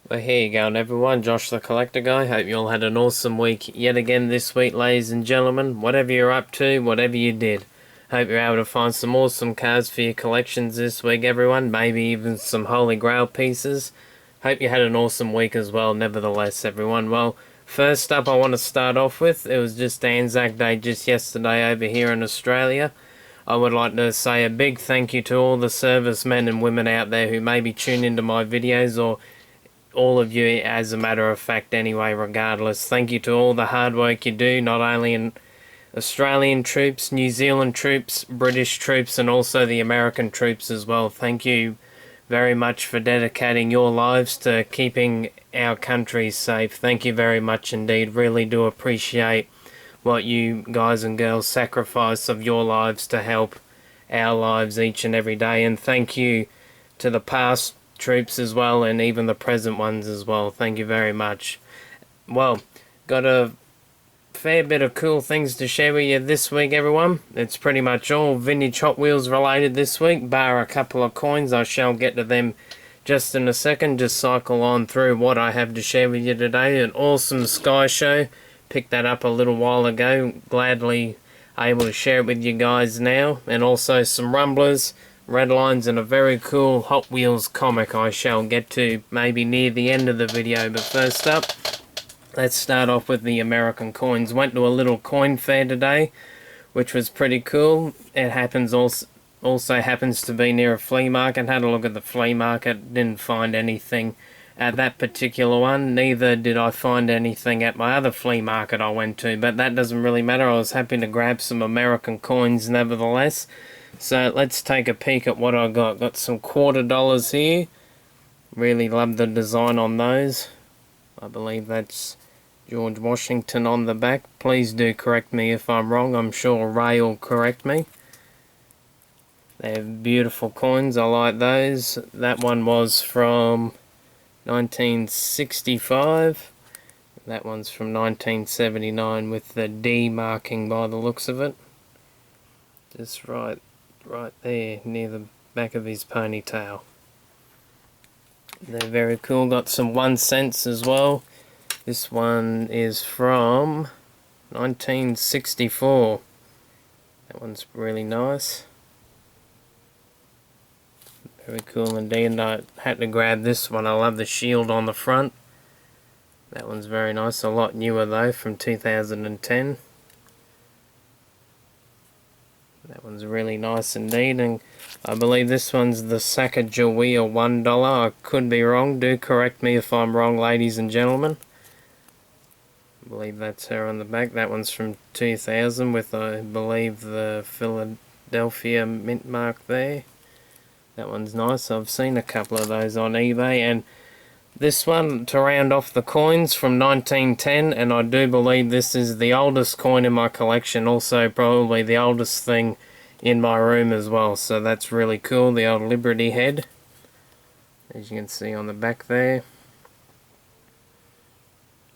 Well, here you go, everyone. Josh the Collector Guy. Hope you all had an awesome week yet again this week, ladies and gentlemen. Whatever you're up to, whatever you did. Hope you're able to find some awesome cards for your collections this week, everyone. Maybe even some Holy Grail pieces. Hope you had an awesome week as well, nevertheless, everyone. Well, first up, I want to start off with, it was just ANZAC Day just yesterday over here in Australia. I would like to say a big thank you to all the servicemen and women out there who maybe tune into my videos, or all of you as a matter of fact anyway, regardless. Thank you to all the hard work you do, not only in Australian troops, New Zealand troops, British troops, and also the American troops as well. Thank you very much for dedicating your lives to keeping our country safe. Thank you very much indeed. Really do appreciate what you guys and girls sacrifice of your lives to help our lives each and every day. And thank you to the past troops as well, and even the present ones as well. Thank you very much. Well, got a fair bit of cool things to share with you this week, everyone. It's pretty much all vintage Hot Wheels related this week, bar a couple of coins. I shall get to them just in a second. Just cycle on through what I have to share with you today. An awesome Sky Show. Picked that up a little while ago. Gladly able to share it with you guys now. And also some Rrrumblers, Redlines, and a very cool Hot Wheels comic I shall get to maybe near the end of the video. But first up, let's start off with the American coins. Went to a little coin fair today, which was pretty cool. It also happens to be near a flea market. Had a look at the flea market, didn't find anything at that particular one. Neither did I find anything at my other flea market I went to, but that doesn't really matter. I was happy to grab some American coins nevertheless. So let's take a peek at what I got. Got some $quarter here. Really love the design on those. I believe that's George Washington on the back. Please do correct me if I'm wrong. I'm sure Ray will correct me. They're beautiful coins. I like those. That one was from 1965. That one's from 1979 with the D marking by the looks of it. Just right there near the back of his ponytail. They're very cool. Got some 1 cents as well. This one is from 1964. That one's really nice. Very cool indeed. And I had to grab this one. I love the shield on the front. That one's very nice. A lot newer though, from 2010. That one's really nice indeed, and I believe this one's the Sacagawea $1. I could be wrong. Do correct me if I'm wrong, ladies and gentlemen. I believe that's her on the back. That one's from 2000 with, I believe, the Philadelphia mint mark there. That one's nice. I've seen a couple of those on eBay. And this one, to round off the coins, from 1910, and I do believe this is the oldest coin in my collection, also probably the oldest thing in my room as well, so that's really cool. The old Liberty head, as you can see on the back there.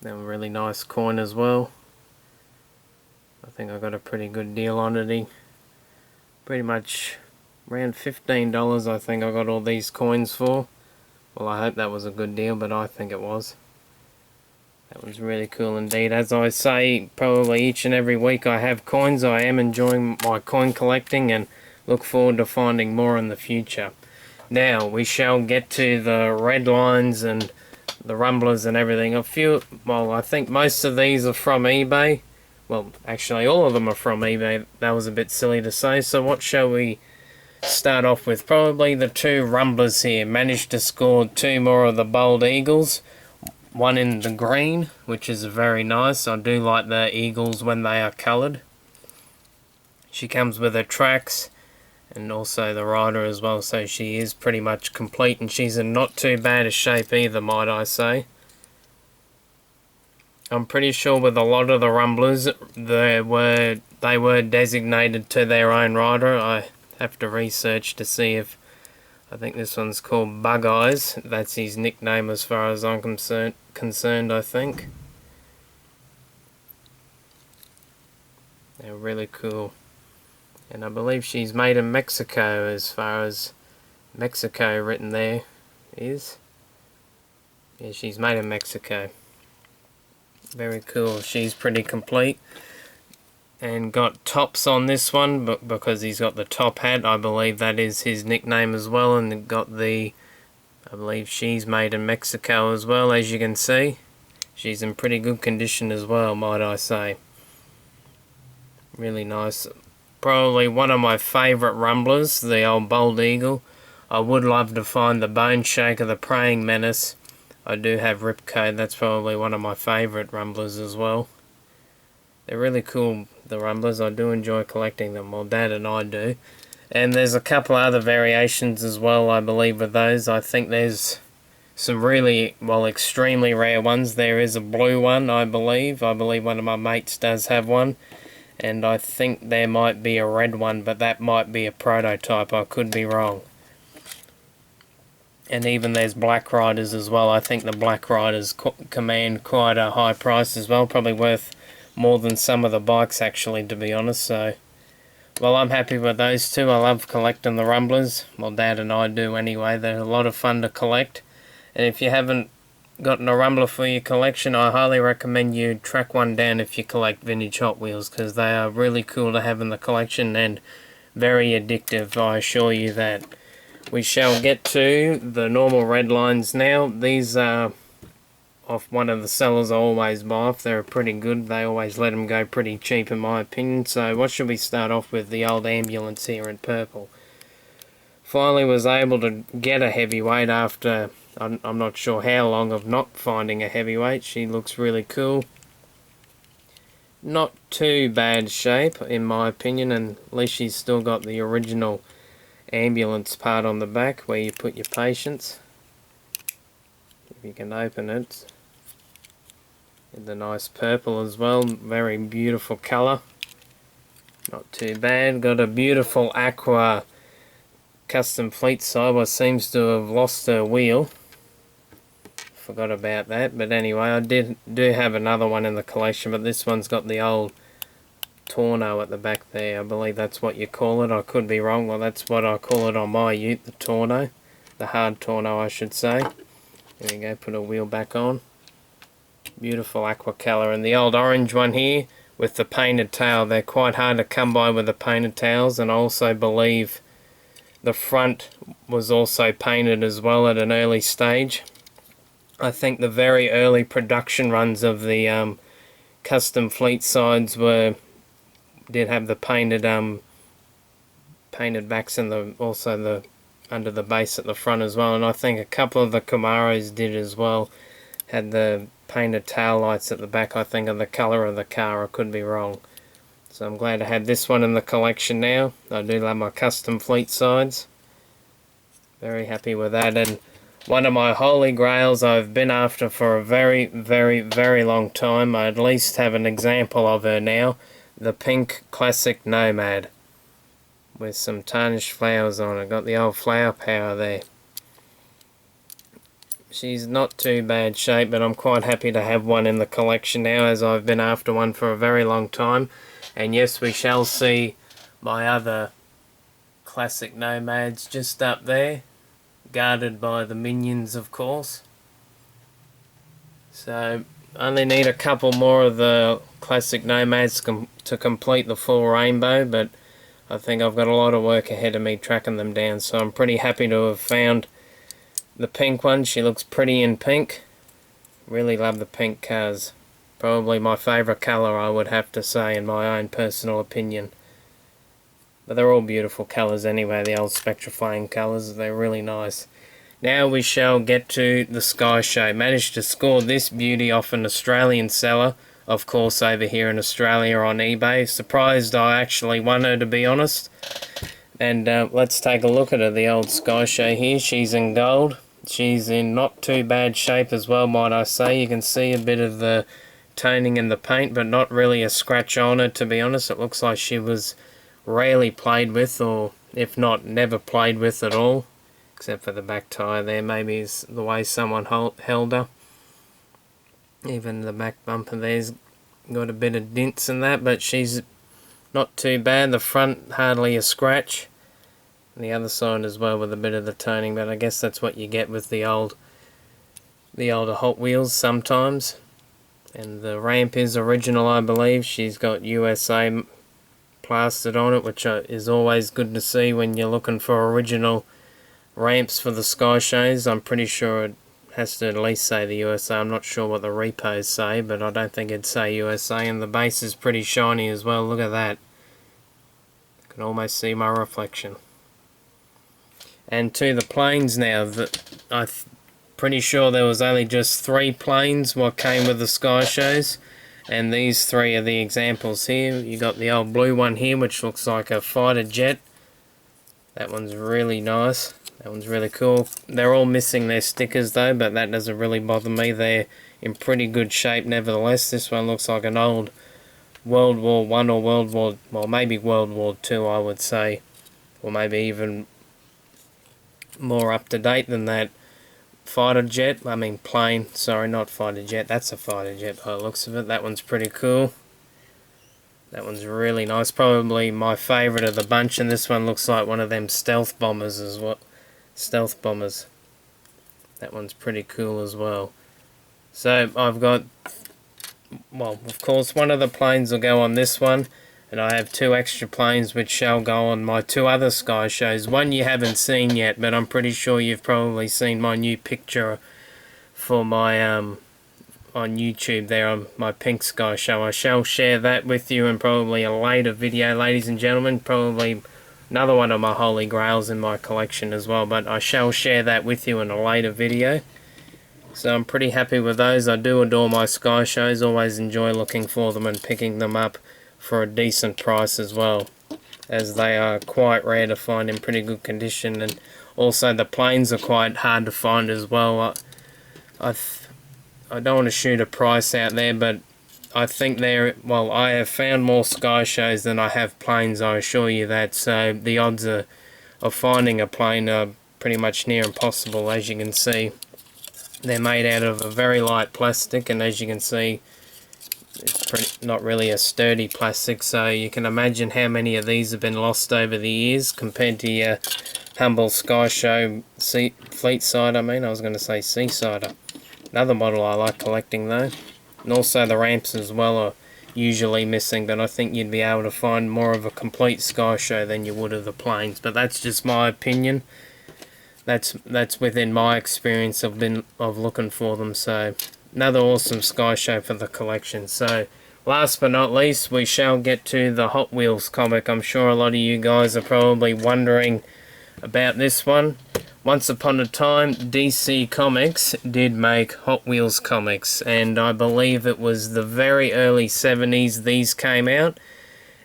That was a really nice coin as well. I think I got a pretty good deal on it. Pretty much around $15 I think I got all these coins for. Well, I hope that was a good deal, but I think it was. That was really cool indeed. As I say, probably each and every week I have coins. I am enjoying my coin collecting and look forward to finding more in the future. Now, we shall get to the Redlines and the Rrrumblers and everything. Well, I think most of these are from eBay. Well, actually all of them are from eBay. That was a bit silly to say. So what shall we start off with? Probably the two Rrrumblers here. Managed to score two more of the Bold Eagles. One in the green, which is very nice. I do like the eagles when they are coloured. She comes with her tracks and also the rider as well, so she is pretty much complete, and she's in not too bad a shape either, might I say. I'm pretty sure with a lot of the Rrrumblers they were designated to their own rider. I have to research to see if, I think this one's called Bug Eyes. That's his nickname as far as I'm concerned, I think. They're really cool. And I believe she's made in Mexico, as far as Mexico written there is. Yeah, she's made in Mexico. Very cool. She's pretty complete. And got tops on this one, but because he's got the top hat, I believe that is his nickname as well. And got the, I believe she's made in Mexico as well, as you can see. She's in pretty good condition as well, might I say. Really nice. Probably one of my favourite Rrrumblers, the old Bald Eagle. I would love to find the Bone Shaker, the Praying Menace. I do have Ripcode, that's probably one of my favourite Rrrumblers as well. They're really cool, the Rrrumblers. I do enjoy collecting them, well Dad and I do. And there's a couple other variations as well, I believe, with those. I think there's some really, well, extremely rare ones. There is a blue one, I believe. I believe one of my mates does have one. And I think there might be a red one, but that might be a prototype. I could be wrong. And even there's Black Riders as well. I think the Black Riders command quite a high price as well. Probably worth more than some of the bikes, actually, to be honest. So, well, I'm happy with those two. I love collecting the Rrrumblers. Well, Dad and I do anyway. They're a lot of fun to collect. And if you haven't gotten a Rrumbler for your collection, I highly recommend you track one down if you collect vintage Hot Wheels, because they are really cool to have in the collection and very addictive, I assure you that. We shall get to the normal Redlines now. These are off one of the sellers I always buy off. They're pretty good. They always let them go pretty cheap in my opinion. So what should we start off with? The old ambulance here in purple. Finally was able to get a heavyweight after I'm not sure how long of not finding a heavyweight. She looks really cool. Not too bad shape in my opinion, and at least she's still got the original ambulance part on the back where you put your patients. If you can open it. In the nice purple as well, very beautiful colour. Not too bad. Got a beautiful aqua custom Fleetside, what seems to have lost her wheel. Forgot about that, but anyway, I do have another one in the collection, but this one's got the old Torno at the back there. I believe that's what you call it. I could be wrong. Well, that's what I call it on my ute, the Torno. The hard Torno, I should say. There we go, put a wheel back on. Beautiful aqua colour. And the old orange one here with the painted tail. They're quite hard to come by with the painted tails, and I also believe the front was also painted as well at an early stage. I think the very early production runs of the custom Fleetsides did have the painted backs and also the under the base at the front as well. And I think a couple of the Camaros did as well. Had the painted tail lights at the back, I think, of the colour of the car. I could be wrong. So I'm glad to have this one in the collection now. I do love my custom Fleetsides. Very happy with that. And one of my holy grails I've been after for a very, very, very long time. I at least have an example of her now. The pink classic Nomad. With some tarnished flowers on it. Got the old flower power there. She's not too bad shape, but I'm quite happy to have one in the collection now, as I've been after one for a very long time. And yes, we shall see my other classic Nomads just up there, guarded by the minions, of course. So only need a couple more of the classic Nomads to complete the full rainbow, but I think I've got a lot of work ahead of me tracking them down. So I'm pretty happy to have found the pink one. She looks pretty in pink. Really love the pink cars. Probably my favourite colour, I would have to say, in my own personal opinion. But they're all beautiful colours anyway, the old Spectra Flame colours. They're really nice. Now we shall get to the Sky Show. Managed to score this beauty off an Australian seller, of course, over here in Australia on eBay. Surprised I actually won her, to be honest. And let's take a look at her, the old Sky Show here. She's in gold. She's in not too bad shape as well, might I say. You can see a bit of the toning in the paint, but not really a scratch on her, to be honest. It looks like she was rarely played with, or if not, never played with at all. Except for the back tyre there, maybe is the way someone held her. Even the back bumper there's got a bit of dents in that, but she's not too bad. The front, hardly a scratch. And the other side as well with a bit of the toning, but I guess that's what you get with the old the older Hot Wheels sometimes. And the ramp is original, I believe. She's got USA plastered on it, which is always good to see when you're looking for original ramps for the Sky Shows. I'm pretty sure it has to at least say the USA. I'm not sure what the repos say, but I don't think it'd say USA. And the base is pretty shiny as well. Look at that. I can almost see my reflection. And to the planes now, I'm pretty sure there was only just 3 planes what came with the Sky Shows, and these 3 are the examples here. You got the old blue one here, which looks like a fighter jet. That one's really nice. That one's really cool. They're all missing their stickers though, but that doesn't really bother me. They're in pretty good shape nevertheless. This one looks like an old World War I or well, maybe World War II, I would say, or maybe even more up to date than that. Fighter jet, I mean plane, sorry, not fighter jet, that's a fighter jet by the looks of it. That one's pretty cool. That one's really nice, probably my favourite of the bunch, and this one looks like one of them stealth bombers as well. Stealth bombers. That one's pretty cool as well. So I've got, well, of course one of the planes will go on this one, and I have 2 extra planes which shall go on my 2 other Sky Shows. One you haven't seen yet, but I'm pretty sure you've probably seen my new picture for my on YouTube there on my pink Sky Show. I shall share that with you in probably a later video, ladies and gentlemen. Probably another one of my Holy Grails in my collection as well, but I shall share that with you in a later video. So I'm pretty happy with those. I do adore my Sky Shows, always enjoy looking for them and picking them up for a decent price as well, as they are quite rare to find in pretty good condition, and also the planes are quite hard to find as well. I don't want to shoot a price out there, but I think well, I have found more Sky Shows than I have planes, I assure you that, so the odds of finding a plane are pretty much near impossible. As you can see, they're made out of a very light plastic, and as you can see, it's not really a sturdy plastic, so you can imagine how many of these have been lost over the years compared to your humble Sky Show Fleetside. I was going to say Seasider. Another model I like collecting though. And also the ramps as well are usually missing, but I think you'd be able to find more of a complete Sky Show than you would of the planes. But that's just my opinion. That's within my experience of looking for them. So another awesome Sky Show for the collection. So last but not least, we shall get to the Hot Wheels comic. I'm sure a lot of you guys are probably wondering about this one. Once upon a time, DC Comics did make Hot Wheels comics, and I believe it was the very early 70s these came out,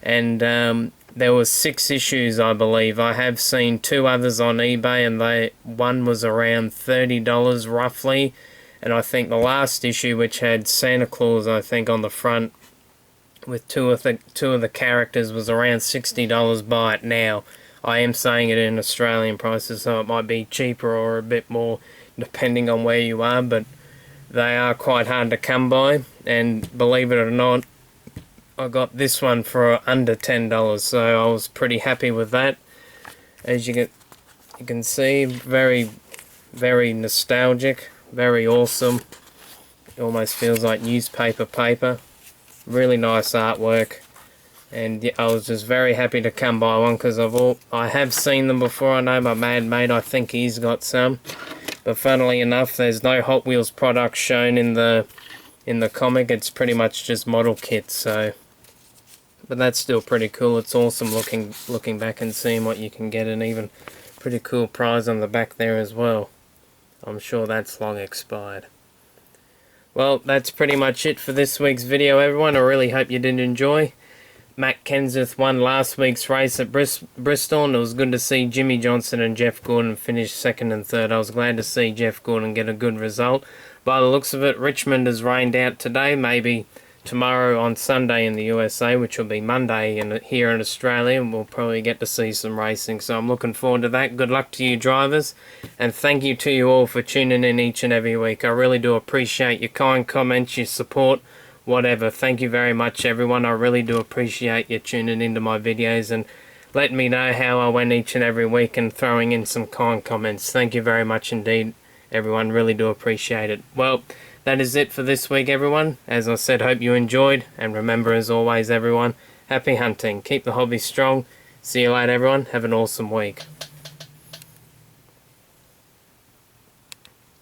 and there were 6 issues, I believe. I have seen 2 others on eBay, and one was around $30 roughly. And I think the last issue, which had Santa Claus, I think, on the front with two of the characters, was around $60 by it now. I am saying it in Australian prices, so it might be cheaper or a bit more depending on where you are, but they are quite hard to come by. And believe it or not, I got this one for under $10, so I was pretty happy with that. As you can see, very, very nostalgic. Very awesome. It almost feels like newspaper paper. Really nice artwork, and I was just very happy to come by one because I have seen them before. I know my mad mate, I think he's got some, but funnily enough, there's no Hot Wheels products shown in the comic. It's pretty much just model kits. So, but that's still pretty cool. It's awesome looking back and seeing what you can get, and even pretty cool prize on the back there as well. I'm sure that's long expired. Well, that's pretty much it for this week's video, everyone. I really hope you did enjoy. Matt Kenseth won last week's race at Bristol, and it was good to see Jimmy Johnson and Jeff Gordon finish 2nd and 3rd. I was glad to see Jeff Gordon get a good result. By the looks of it, Richmond has rained out today, maybe tomorrow on Sunday in the USA, which will be Monday here in Australia, and we'll probably get to see some racing, so I'm looking forward to that. Good luck to you drivers, and thank you to you all for tuning in each and every week. I really do appreciate your kind comments, your support, whatever. Thank you very much, everyone. I really do appreciate you tuning into my videos and letting me know how I went each and every week and throwing in some kind comments. Thank you very much indeed, Everyone, really do appreciate it. Well, that is it for this week, everyone. As I said, hope you enjoyed, and remember, as always, everyone, happy hunting. Keep the hobby strong. See you later, everyone. Have an awesome week.